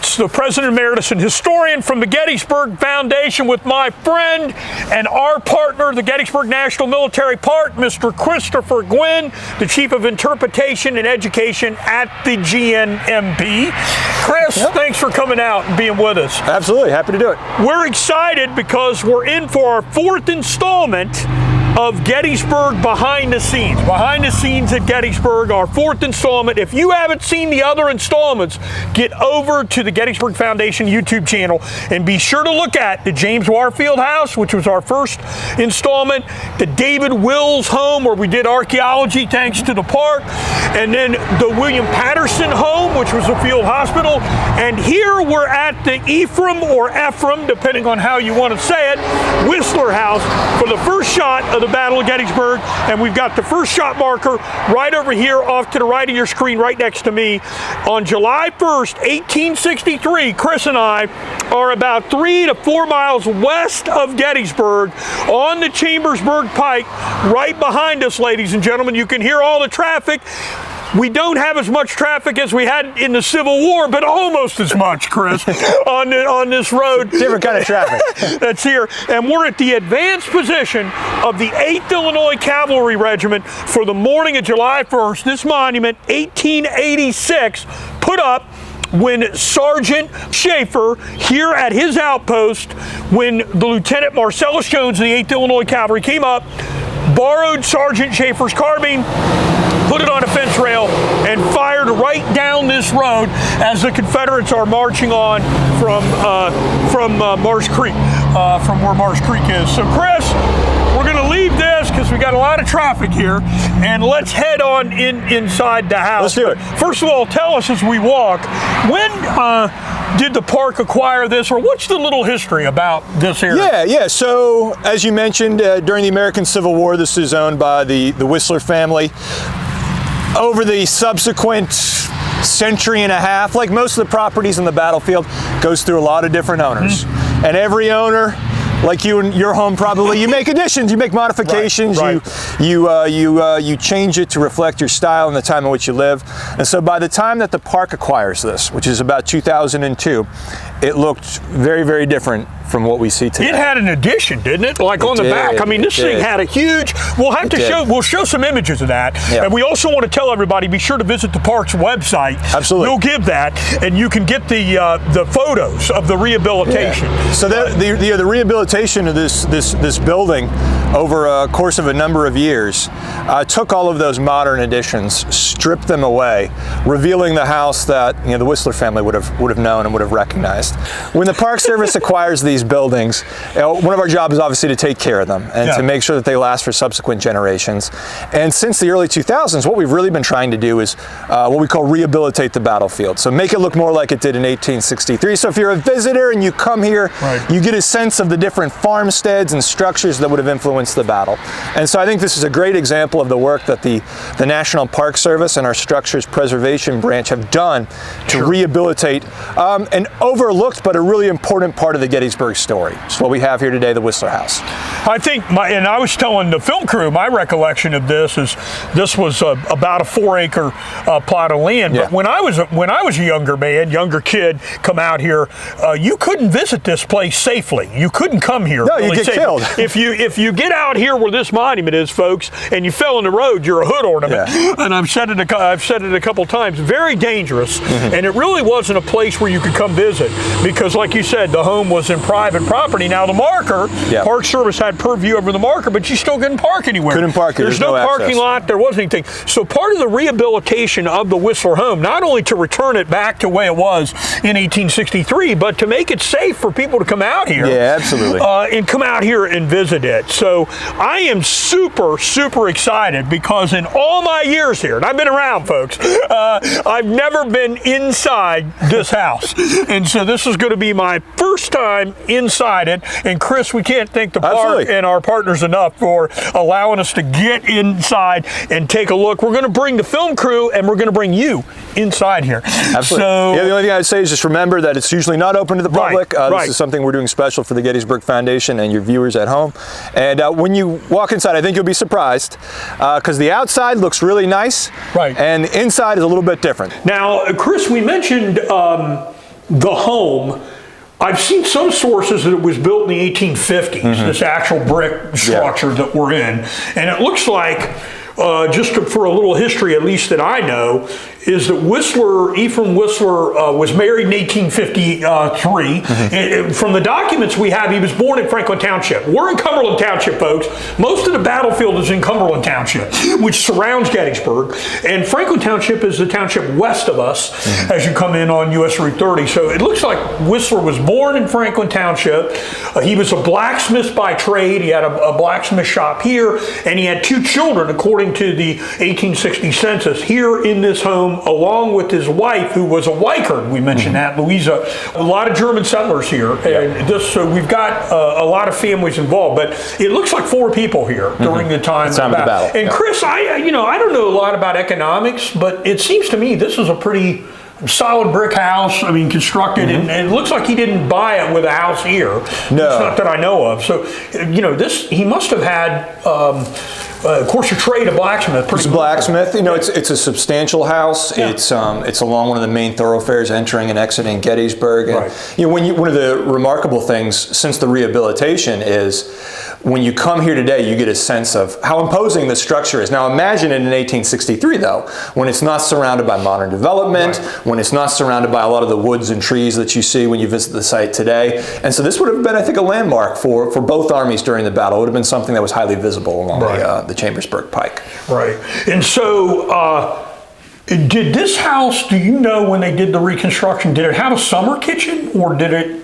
Motts, the President Emeritus and historian from the Gettysburg Foundation, with my friend and our partner, the Gettysburg National Military Park, Mr. Christopher Gwinn, the Chief of Interpretation and Education at the GNMP. Chris, thanks for coming out and being with us. Absolutely, happy to do it. We're excited because we're in for our fourth installment of Gettysburg Behind the Scenes. Behind the Scenes at Gettysburg, our fourth installment. If you haven't seen the other installments, get over to the Gettysburg Foundation YouTube channel and be sure to look at the James Warfield House, which was our first installment, the David Wills home, where we did archaeology thanks to the park, and then the William Patterson home, which was a field hospital. And here we're at the Ephraim, depending on how you want to say it, Wisler House for the first shot of the Battle of Gettysburg, and we've got the first shot marker right over here off to the right of your screen, right next to me. On July 1st, 1863, Chris and I are about 3 to 4 miles west of Gettysburg on the Chambersburg Pike, right behind us, ladies and gentlemen. You can hear all the traffic. We don't have as much traffic as we had in the Civil War, but almost as much, Chris, on this road. Different kind of traffic. That's here. And we're at the advanced position of the 8th Illinois Cavalry Regiment for the morning of July 1st. This monument, 1886, put up when Sergeant Schaefer, here at his outpost, when the Lieutenant Marcellus Jones of the 8th Illinois Cavalry came up, borrowed Sergeant Schaefer's carbine, put it on a fence rail, and fired right down this road as the Confederates are marching on from Marsh Creek, from where Marsh Creek is. So, Chris, we're going to leave this because we got a lot of traffic here, and let's head on inside the house. Let's do it. First of all, tell us as we walk, when did the park acquire this, or what's the little history about this area? Yeah. So, as you mentioned, during the American Civil War, this is owned by the Wisler family. Over the subsequent century and a half, like most of the properties in the battlefield, goes through a lot of different owners. Mm-hmm. And every owner, like you and your home probably, you make additions, you make modifications, right. You change it to reflect your style and the time in which you live. And so by the time that the park acquires this, which is about 2002, it looked very, very different from what we see today. It had an addition, didn't it? Like on the back. I mean, this thing had a huge, we'll show some images of that. Yeah. And we also want to tell everybody, be sure to visit the park's website. Absolutely. We'll give that, and you can get the photos of the rehabilitation. Yeah. So the rehabilitation of this building over a course of a number of years took all of those modern additions, stripped them away, revealing the house that the Wisler family would have known and would have recognized. When the Park Service acquires these buildings, one of our jobs is obviously to take care of them and to make sure that they last for subsequent generations. And since the early 2000s, what we've really been trying to do is what we call rehabilitate the battlefield. So make it look more like it did in 1863. So if you're a visitor and you come here, you get a sense of the different farmsteads and structures that would have influenced the battle. And so I think this is a great example of the work that the National Park Service and our Structures Preservation Branch have done to rehabilitate an overlooked but a really important part of the Gettysburg story. It's what we have here today, the Wisler House. I think, and I was telling the film crew, my recollection of this is this was about a 4-acre plot of land. But when I was a younger kid, come out here, you couldn't visit this place safely. You couldn't come here. No, you get killed. If you get out here where this monument is, folks, and you fell in the road, you're a hood ornament. Yeah. And I've said it a couple times. Very dangerous, and it really wasn't a place where you could come visit because, like you said, the home was in private property. Now the marker, Park Service had purview over the marker, but you still couldn't park anywhere. Couldn't park here. There's no parking lot. There wasn't anything. So part of the rehabilitation of the Wisler home, not only to return it back to the way it was in 1863, but to make it safe for people to come out here. Yeah, absolutely. And come out here and visit it. So I am super, super excited because in all my years here, and I've been around, folks, I've never been inside this house. And so this is going to be my first time inside it. And Chris, we can't thank the park and our partners enough for allowing us to get inside and take a look. We're going to bring the film crew and we're going to bring you inside here. Absolutely. So, the only thing I'd say is just remember that it's usually not open to the public. This is something we're doing special for the Gettysburg Foundation and your viewers at home. And when you walk inside, I think you'll be surprised because the outside looks really nice, and the inside is a little bit different. Now, Chris, we mentioned the home, I've seen some sources that it was built in the 1850s, this actual brick structure that we're in. And it looks like, for a little history, at least that I know, is that Ephraim Wisler was married in 1853. And from the documents we have, he was born in Franklin Township. We're in Cumberland Township, folks. Most of the battlefield is in Cumberland Township, which surrounds Gettysburg. And Franklin Township is the township west of us as you come in on US Route 30. So it looks like Wisler was born in Franklin Township. He was a blacksmith by trade. He had a blacksmith shop here, and he had 2 children, according to the 1860 census, here in this home, along with his wife, who was a Weichert. We mentioned that, Louisa. A lot of German settlers here, and so we've got a lot of families involved. But it looks like 4 people here during the time of the battle. And Chris, I don't know a lot about economics, but it seems to me this is a pretty solid brick house. I mean, constructed, and it looks like he didn't buy it with a house here. No, it's not that I know of. So, he must have had. Of course, your trade, a blacksmith. It's a blacksmith. It's a substantial house. Yeah. It's along one of the main thoroughfares entering and exiting Gettysburg. And, one of the remarkable things since the rehabilitation is when you come here today, you get a sense of how imposing the structure is. Now, imagine it in 1863, though, when it's not surrounded by modern development, when it's not surrounded by a lot of the woods and trees that you see when you visit the site today. And so this would have been, I think, a landmark for both armies during the battle. It would have been something that was highly visible along the Chambersburg Pike. Right. And so did this house, do you know when they did the reconstruction, did it have a summer kitchen, or did it?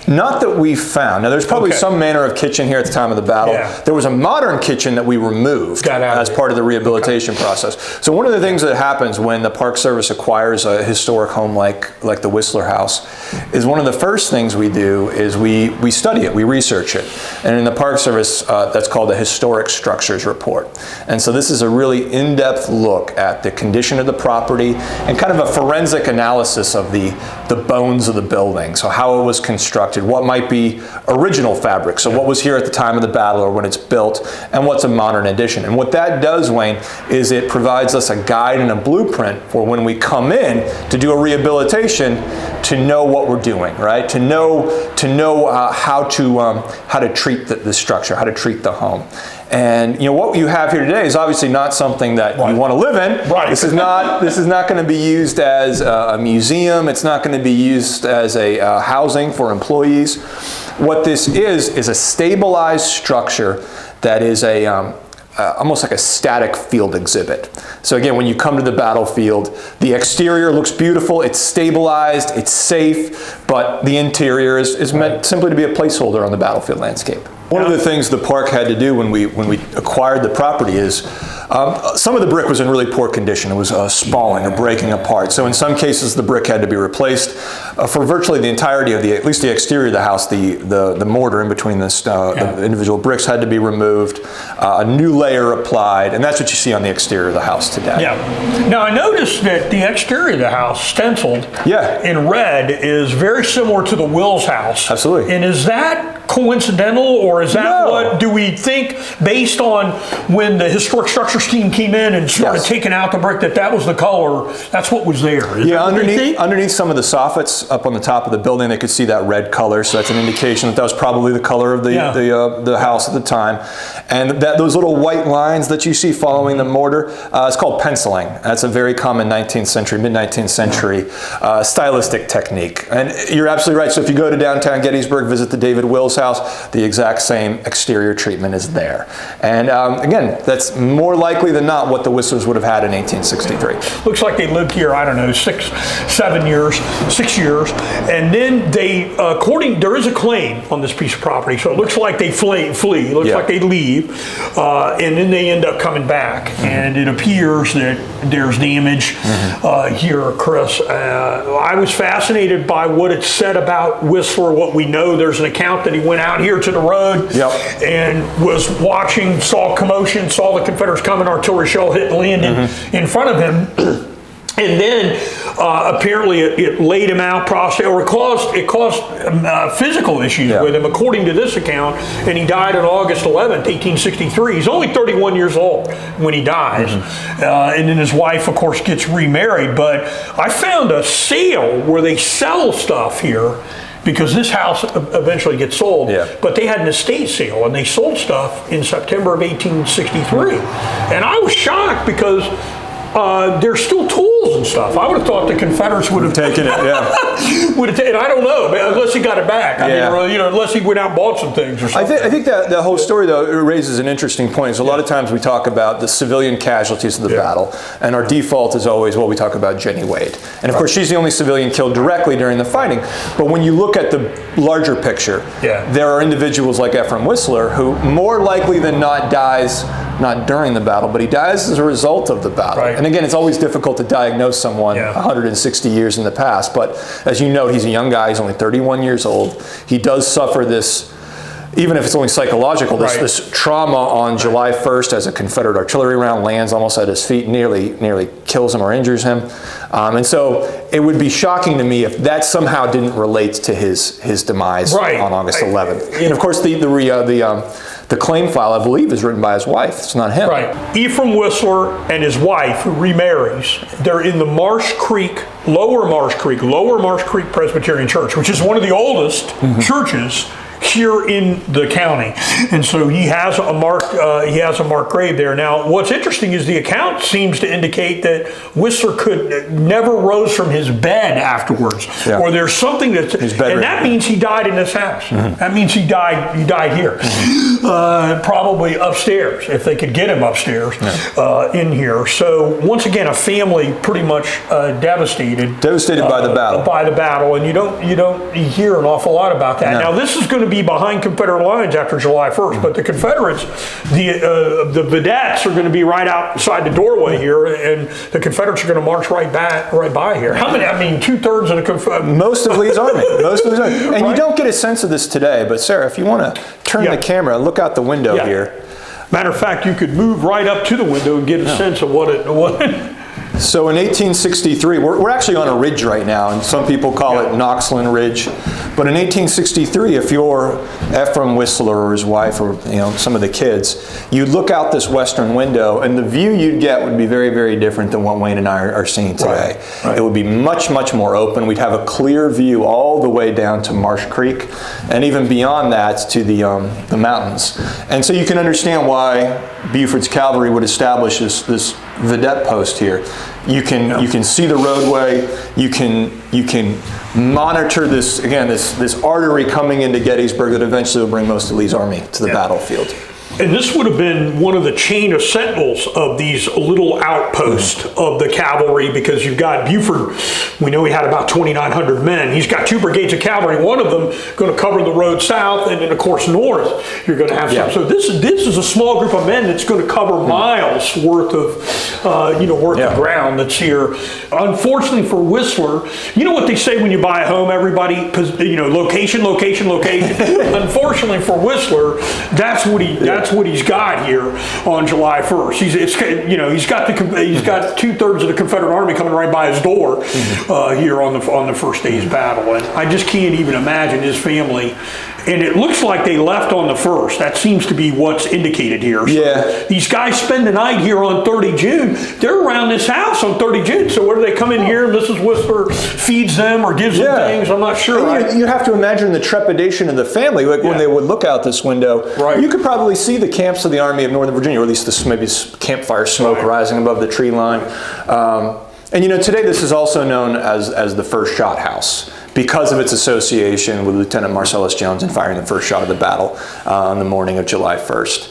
Not that we found. Now, there's probably some manner of kitchen here at the time of the battle. Yeah. There was a modern kitchen that we removed as part of the rehabilitation process. So one of the things that happens when the Park Service acquires a historic home like the Wisler house is one of the first things we do is we study it, we research it. And in the Park Service, that's called a historic structures report. And so this is a really in-depth look at the condition of the property and kind of a forensic analysis of the bones of the building. So how it was constructed, what might be original fabric, so what was here at the time of the battle or when it's built, and what's a modern addition. And what that does, Wayne, is it provides us a guide and a blueprint for when we come in to do a rehabilitation to know what we're doing, right? To know how to treat the structure, how to treat the home. And what you have here today is obviously not something that you want to live in. Right. This is not going to be used as a museum. It's not going to be used as a housing for employees. What this is a stabilized structure that is almost like a static field exhibit. So again, when you come to the battlefield, the exterior looks beautiful, it's stabilized, it's safe, but the interior is meant simply to be a placeholder on the battlefield landscape. One of the things the park had to do when we acquired the property is some of the brick was in really poor condition. It was spalling or breaking apart. So in some cases, the brick had to be replaced. For virtually the entirety of at least the exterior of the house, the mortar in between the individual bricks had to be removed, a new layer applied, and that's what you see on the exterior of the house today. Yeah. Now I noticed that the exterior of the house, stenciled in red, is very similar to the Wills house. Absolutely. And is that coincidental, or is that what do we think, based on when the historic structures team came in and started taking out the brick, that was the color, that's what was there? Is underneath some of the soffits up on the top of the building, they could see that red color, so that's an indication that was probably the color of the house at the time. And those little white lines that you see following the mortar, it's called penciling. That's a very common 19th century, mid-19th century stylistic technique. And you're absolutely right. So if you go to downtown Gettysburg, visit the David Wills house, the exact same exterior treatment is there. And again, that's more likely than not what the Whistler's would have had in 1863. Looks like they lived here, I don't know, 6 years. And then there is a claim on this piece of property, so it looks like they flee. It looks like they leave, and then they end up coming back. And it appears that there's damage here, Chris. I was fascinated by what it said about Whistler, what we know. There's an account that he went out here to the road and was watching, saw commotion, saw the Confederates coming, artillery shell hit and landed in front of him. And then apparently it laid him out, or it caused physical issues with him, according to this account. And he died on August 11th, 1863. He's only 31 years old when he dies. And then his wife, of course, gets remarried. But I found a sale where they sell stuff here, because this house eventually gets sold. But they had an estate sale, and they sold stuff in September of 1863. And I was shocked, because there's still tools and stuff. I would have thought the Confederates would have taken it. would have taken. I don't know, unless he got it back. I mean, unless he went out and bought some things or something. I think that the whole story, though, raises an interesting point. So a lot of times we talk about the civilian casualties of the battle, and our default is always, well, we talk about Jenny Wade. And of course, she's the only civilian killed directly during the fighting. But when you look at the larger picture, there are individuals like Ephraim Wisler who more likely than not dies not during the battle, but he dies as a result of the battle. And again, it's always difficult to diagnose someone 160 years in the past, but as you note, he's a young guy, he's only 31 years old. He does suffer this, even if it's only psychological, this trauma on July 1st as a Confederate artillery round lands almost at his feet, nearly kills him or injures him. And so it would be shocking to me if that somehow didn't relate to his demise on August 11th. And of course, the claim file, I believe, is written by his wife. It's not him. Ephraim Wisler and his wife, who remarries, they're in the Lower Marsh Creek Presbyterian Church, which is one of the oldest churches here in the county. And so he has a marked grave there. Now, what's interesting is the account seems to indicate that Whistler never rose from his bed afterwards, or there's something that's, and that means he died in this house. That means he died here, probably upstairs, if they could get him upstairs in here. So once again, a family pretty much devastated by the battle, and you don't hear an awful lot about that. Now, this is going to be behind Confederate lines after July 1st, but the Confederates, the vedettes are going to be right outside the doorway here, and the Confederates are going to march right by here. How many? I mean, 2/3 of the Confederates. Most of Lee's army. And you don't get a sense of this today, but Sarah, if you want to turn the camera, look out the window here. Matter of fact, you could move right up to the window and get a sense of what it. So in 1863, we're actually on a ridge right now, and some people call it Knoxland Ridge. But in 1863, if you're Ephraim Wisler or his wife, or some of the kids, you'd look out this western window, and the view you'd get would be very, very different than what Wayne and I are seeing today. It would be much, much more open. We'd have a clear view all the way down to Marsh Creek, and even beyond that to the mountains. And so you can understand why Buford's cavalry would establish this vedette post here. You can see the roadway. You can monitor this artery coming into Gettysburg that eventually will bring most of Lee's army to the battlefield. And this would have been one of the chain of sentinels of these little outposts of the cavalry, because you've got Buford. We know he had about 2,900 men. He's got 2 brigades of cavalry. One of them going to cover the road south, and then of course north. You're going to have some. So this is a small group of men that's going to cover miles worth of of ground that's here. Unfortunately for Whistler, you know what they say when you buy a home, everybody, location. Unfortunately for Whistler, that's what he's got here on July 1st. He's got 2/3 of the Confederate Army coming right by his door here on the first day's battle, and I just can't even imagine his family. And it looks like they left on the 1st. That seems to be what's indicated here. So these guys spend the night here on 30 June. They're around this house on 30 June. So where do they come in here? Mrs. Whistler feeds them or gives them things. I'm not sure. You have to imagine the trepidation of the family when they would look out this window. You could probably see the camps of the Army of Northern Virginia, or at least maybe campfire smoke rising above the tree line. And today this is also known as the First Shot House, because of its association with Lieutenant Marcellus Jones in firing the first shot of the battle on the morning of July 1st.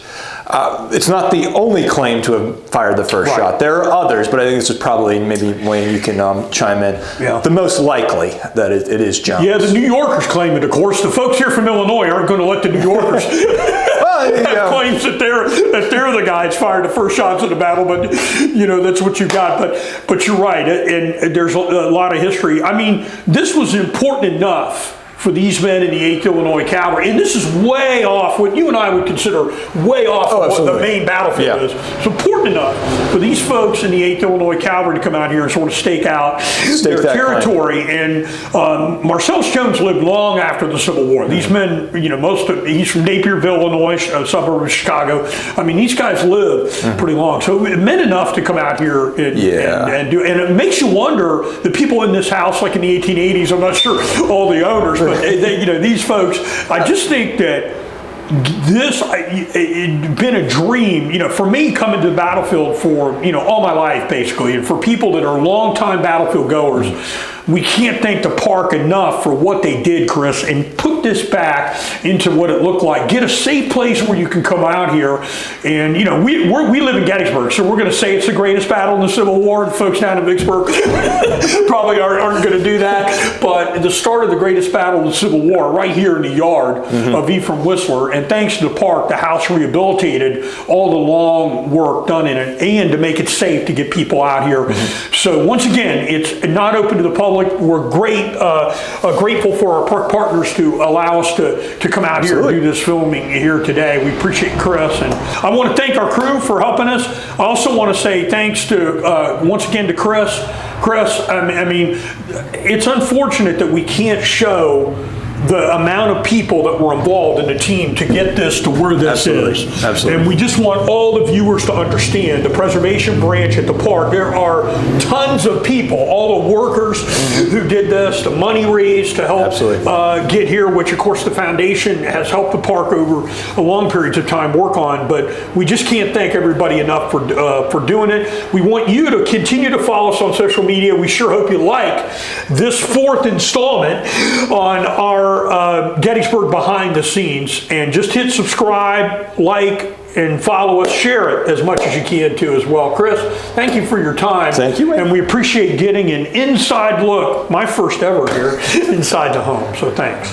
It's not the only claim to have fired the first shot. There are others, but I think this is probably, maybe Wayne, you can chime in, the most likely that it is Jones. Yeah, the New Yorkers claim it, of course. The folks here from Illinois aren't going to let the New Yorkers have claims that they're the guys fired the first shots of the battle, but that's what you got. But you're right, and there's a lot of history. I mean, this was important enough for these men in the 8th Illinois Cavalry. And this is way off what you and I would consider way off of what the main battlefield is. It's important enough for these folks in the 8th Illinois Cavalry to come out here and sort of stake out their territory. And Marcellus Jones lived long after the Civil War. These men, you know, he's from Napierville, Illinois, a suburb of Chicago. I mean, these guys lived pretty long. So it meant enough to come out here and do. And it makes you wonder, the people in this house, like in the 1880s, I'm not sure all the owners, but they, you know, these folks, I just think that it's been a dream, you know, for me coming to the battlefield for, you know, all my life basically, and for people that are longtime battlefield goers. We can't thank the park enough for what they did, Chris, and put this back into what it looked like. Get a safe place where you can come out here. And, you know, we live in Gettysburg, so we're going to say it's the greatest battle in the Civil War. The folks down in Vicksburg probably aren't going to do that. But the start of the greatest battle in the Civil War, right here in the yard of Ephraim Wisler. And thanks to the park, the house rehabilitated all the long work done in it, and to make it safe to get people out here. So once again, it's not open to the public. We're grateful for our park partners to allow us to come out here and do this filming here today. We appreciate Chris, and I want to thank our crew for helping us. I also want to say thanks to once again to Chris. Chris, I mean, it's unfortunate that we can't show the amount of people that were involved in the team to get this to where this is. Absolutely. And we just want all the viewers to understand the preservation branch at the park. There are tons of people, all the workers who did this, the money raised to help get here, which of course the foundation has helped the park over a long periods of time work on, but we just can't thank everybody enough for doing it. We want you to continue to follow us on social media. We sure hope you like this 4th installment on our Gettysburg behind the scenes, and just hit subscribe, like, and follow us, share it as much as you can too as well. Chris, thank you for your time. Thank you. And we appreciate getting an inside look, my first ever here, inside the home. So thanks.